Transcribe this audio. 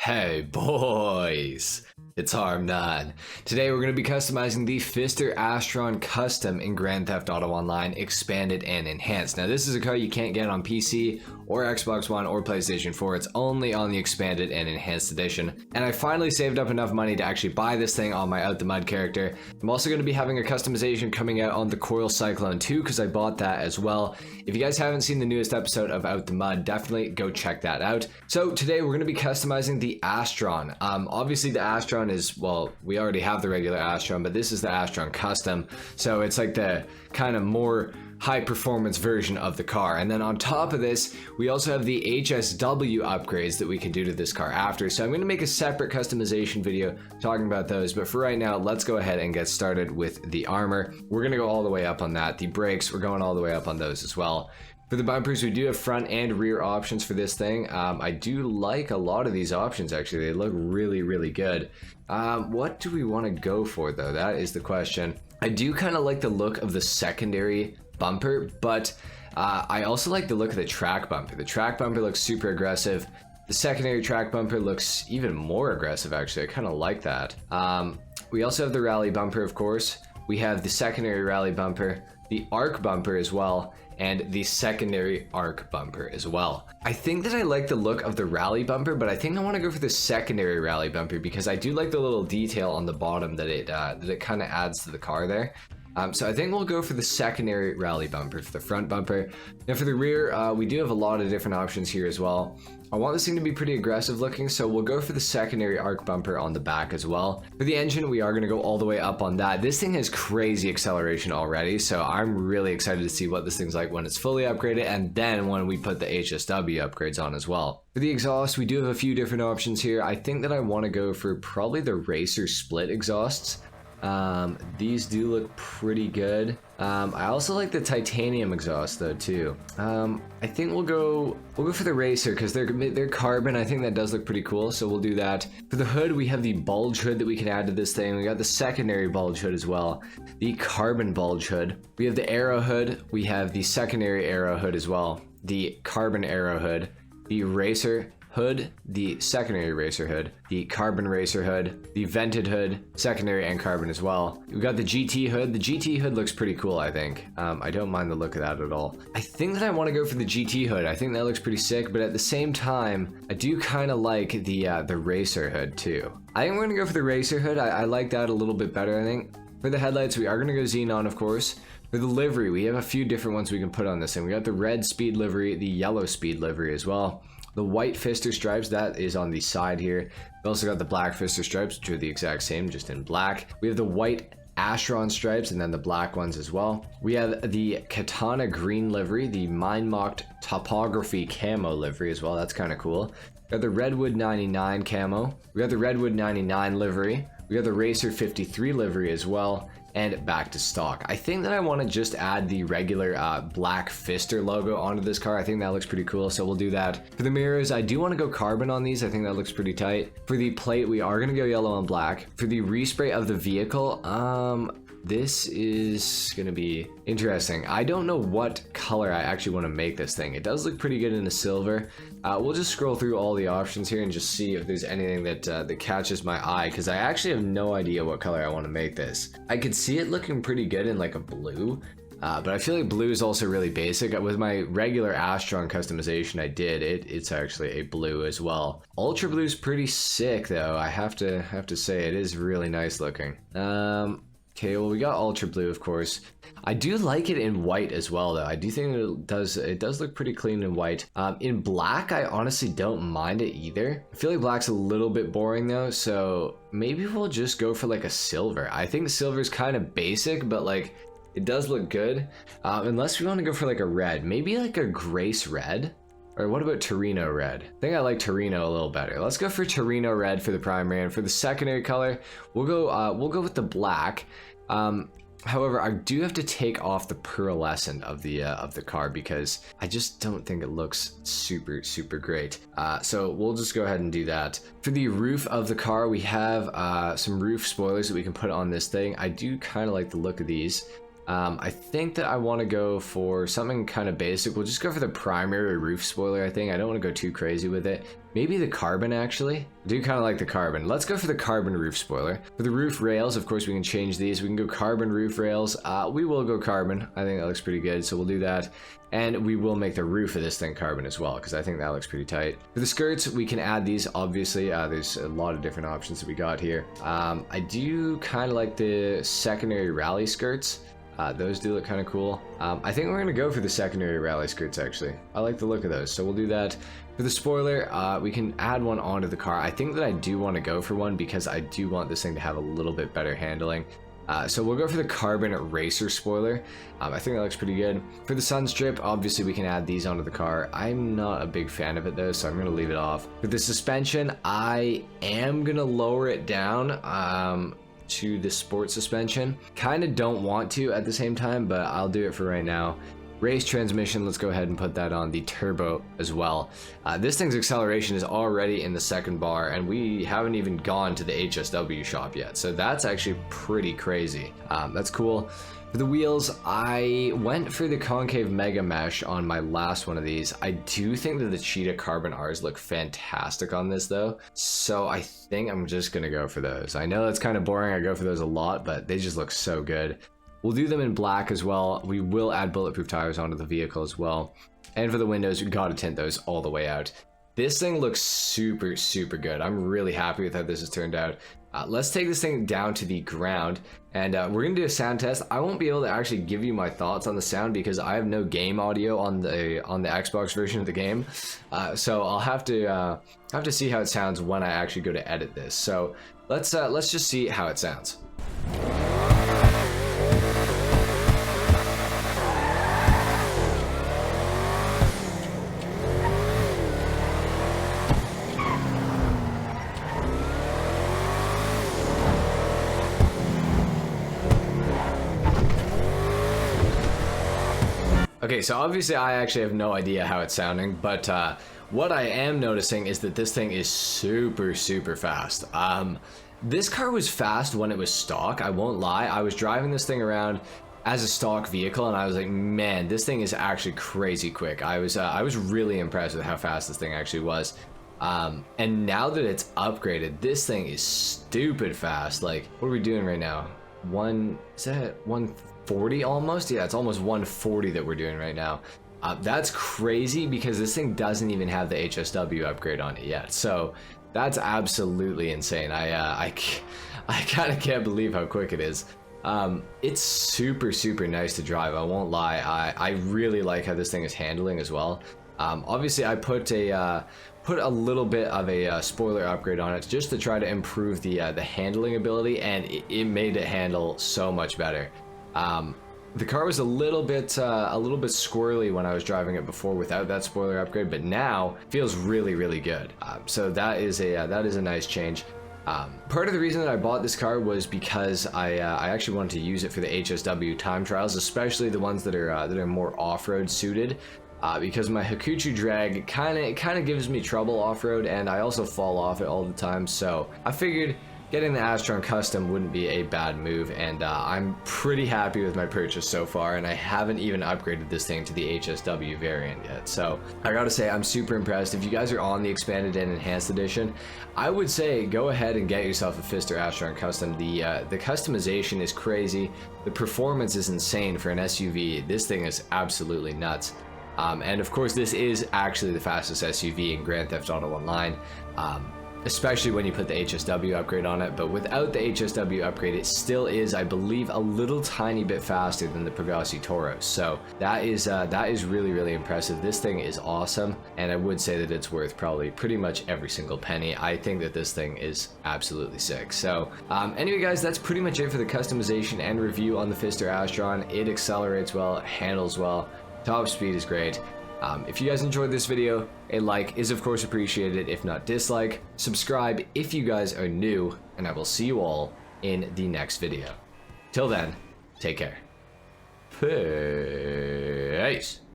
Hey boys, it's HarmNone. Today we're going to be customizing the Pfister Astron Custom in Grand Theft Auto Online Expanded and Enhanced. Now this is a car you can't get on PC or Xbox One or PlayStation 4. It's only on the Expanded and Enhanced Edition. And I finally saved up enough money to actually buy this thing on my Out the Mud character. I'm also going to be having a customization coming out on the Coil Cyclone 2 because I bought that as well. If you guys haven't seen the newest episode of Out the Mud, definitely go check that out. So today we're going to be customizing the Astron. Obviously the Astron is, well, we already have the regular Astron, but this is the Astron Custom. So it's like the kind of more high performance version of the car. And then on top of this, we also have the HSW upgrades that we can do to this car after. So I'm going to make a separate customization video talking about those. But for right now, let's go ahead and get started with the armor. We're going to go all the way up on that. The brakes, we're going all the way up on those as well. For the bumpers, we do have front and rear options for this thing. I do like a lot of these options, actually. They look really, really good. What do we want to go for, though? That is the question. I do kind of like the look of the secondary bumper, but I also like the look of the track bumper. The track bumper looks super aggressive. The secondary track bumper looks even more aggressive, actually. I kind of like that. We also have the rally bumper, of course. We have the secondary rally bumper, the arc bumper as well, and the secondary arc bumper as well. I think that I like the look of the rally bumper, but I think I want to go for the secondary rally bumper because I do like the little detail on the bottom that it kind of adds to the car there. So I think we'll go for the secondary rally bumper for the front bumper. Now for the rear, we do have a lot of different options here as well. I want this thing to be pretty aggressive looking, so we'll go for the secondary arc bumper on the back as well. For the engine, we are going to go all the way up on that. This thing has crazy acceleration already, so I'm really excited to see what this thing's like when it's fully upgraded, and then when we put the HSW upgrades on as well. For the exhaust, we do have a few different options here. I think that I want to go for probably the racer split exhausts. These do look pretty good. I also like the titanium exhaust though too. I think we'll go for the racer because they're carbon. I think that does look pretty cool, so we'll do that. For the hood, we have the bulge hood that we can add to this thing. We got the secondary bulge hood as well, the carbon bulge hood. We have the arrow hood. We have the secondary arrow hood as well, the carbon arrow hood, the racer hood, the secondary racer hood, the carbon racer hood, the vented hood, secondary and carbon as well. We've got the GT hood. The GT hood looks pretty cool, I think. I don't mind the look of that at all. I think that I want to go for the GT hood. I think that looks pretty sick, but at the same time, I do kind of like the racer hood too. I think we're going to go for the racer hood. I like that a little bit better, I think. For the headlights, we are going to go xenon, of course. For the livery, we have a few different ones we can put on this thing. We got the red speed livery, the yellow speed livery as well. The white Pfister stripes, that is on the side here. We also got the black Pfister stripes, which are the exact same, just in black. We have the white Astron stripes and then the black ones as well. We have the Katana green livery, the Mind Mocked Topography camo livery as well. That's kind of cool. We got the Redwood 99 camo. We got the Redwood 99 livery. We got the Racer 53 livery as well. And back to stock. I think that I want to just add the regular black Pfister logo onto this car. I think that looks pretty cool, so we'll do that. For the mirrors, I do want to go carbon on these. I think that looks pretty tight. For the plate, we are going to go yellow and black. For the respray of the vehicle, this is going to be interesting. I don't know what color I actually want to make this thing. It does look pretty good in a silver. We'll just scroll through all the options here and just see if there's anything that catches my eye, because I actually have no idea what color I want to make this. I could see it looking pretty good in like a blue, but I feel like blue is also really basic. With my regular Astron customization I did, it's actually a blue as well. Ultra blue is pretty sick though. I have to say it is really nice looking. Okay, well we got ultra blue, of course. I do like it in white as well though. I do think it does look pretty clean in white. In black, I honestly don't mind it either. I feel like black's a little bit boring though, so maybe we'll just go for like a silver. I think silver is kind of basic, but like it does look good. Unless we want to go for like a red, maybe like a Grace red. Or what about Torino red? I think I like Torino a little better. Let's go for Torino red for the primary, and for the secondary color, we'll go with the black. However, I do have to take off the pearlescent of the car because I just don't think it looks super great. So we'll just go ahead and do that. For the roof of the car, we have some roof spoilers that we can put on this thing. I do kind of like the look of these. I think that I want to go for something kind of basic. We'll just go for the primary roof spoiler, I think. I don't want to go too crazy with it. Maybe the carbon, actually. I do kind of like the carbon. Let's go for the carbon roof spoiler. For the roof rails, of course, we can change these. We can go carbon roof rails. We will go carbon. I think that looks pretty good, so we'll do that. And we will make the roof of this thing carbon as well, because I think that looks pretty tight. For the skirts, we can add these, obviously. There's a lot of different options that we got here. I do kind of like the secondary rally skirts. Those do look kind of cool. I think we're going to go for the secondary rally skirts, actually. I like the look of those, so we'll do that. For the spoiler, we can add one onto the car. I think that I do want to go for one because I do want this thing to have a little bit better handling. So we'll go for the carbon racer spoiler. I think that looks pretty good. For the sun strip, obviously we can add these onto the car. I'm not a big fan of it though, so I'm going to leave it off. For the suspension, I am going to lower it down to the sport suspension. Kind of don't want to at the same time, but I'll do it for right now. Race transmission, let's go ahead and put that on the turbo as well. This thing's acceleration is already in the second bar, and we haven't even gone to the HSW shop yet, so that's actually pretty crazy. That's cool. For the wheels, I went for the concave mega mesh on my last one of these. I do think that the cheetah carbon R's look fantastic on this though, so I think I'm just gonna go for those. I know that's kind of boring, I go for those a lot, but they just look so good. We'll do them in black as well. We will add bulletproof tires onto the vehicle as well. And for the windows, we gotta tint those all the way out. This thing looks super, super good. I'm really happy with how this has turned out. Let's take this thing down to the ground, and we're gonna do a sound test. I won't be able to actually give you my thoughts on the sound because I have no game audio on the Xbox version of the game. So I'll have to see how it sounds when I actually go to edit this. So let's just see how it sounds. Okay, so obviously I actually have no idea how it's sounding, but what I am noticing is that this thing is super, super fast. This car was fast when it was stock, I won't lie. I was driving this thing around as a stock vehicle and I was like, man, this thing is actually crazy quick. I was really impressed with how fast this thing actually was. And now that it's upgraded, this thing is stupid fast. Like, what are we doing right now? Is that 140 almost? Yeah, it's almost 140 that we're doing right now. That's crazy because this thing doesn't even have the HSW upgrade on it yet. So that's absolutely insane. I kind of can't believe how quick it is. It's super, super nice to drive. I won't lie. I really like how this thing is handling as well. Obviously I put a little bit of a spoiler upgrade on it just to try to improve the handling ability, and it made it handle so much better. The car was a little bit squirrely when I was driving it before without that spoiler upgrade, but now feels really, really good. So that is a nice change. Part of the reason that I bought this car was because I actually wanted to use it for the HSW time trials, especially the ones that are more off-road suited. Because my Hakuchu drag kind of gives me trouble off-road, and I also fall off it all the time, so I figured getting the Astron Custom wouldn't be a bad move, and I'm pretty happy with my purchase so far, and I haven't even upgraded this thing to the HSW variant yet, so I gotta say I'm super impressed. If you guys are on the expanded and enhanced edition, I would say go ahead and get yourself a Pfister Astron Custom. The customization is crazy, the performance is insane for an SUV. This thing is absolutely nuts. And of course this is actually the fastest SUV in Grand Theft Auto Online, especially when you put the HSW upgrade on it. But without the HSW upgrade, it still is, I believe, a little tiny bit faster than the Pegassi Toros. So that is really, really impressive. This thing is awesome, and I would say that it's worth probably pretty much every single penny. I think that this thing is absolutely sick. So anyway guys, that's pretty much it for the customization and review on the Pfister Astron. It accelerates well, it handles well, top speed is great. If you guys enjoyed this video, a like is of course appreciated, if not dislike. Subscribe if you guys are new, and I will see you all in the next video. Till then, take care. Peace.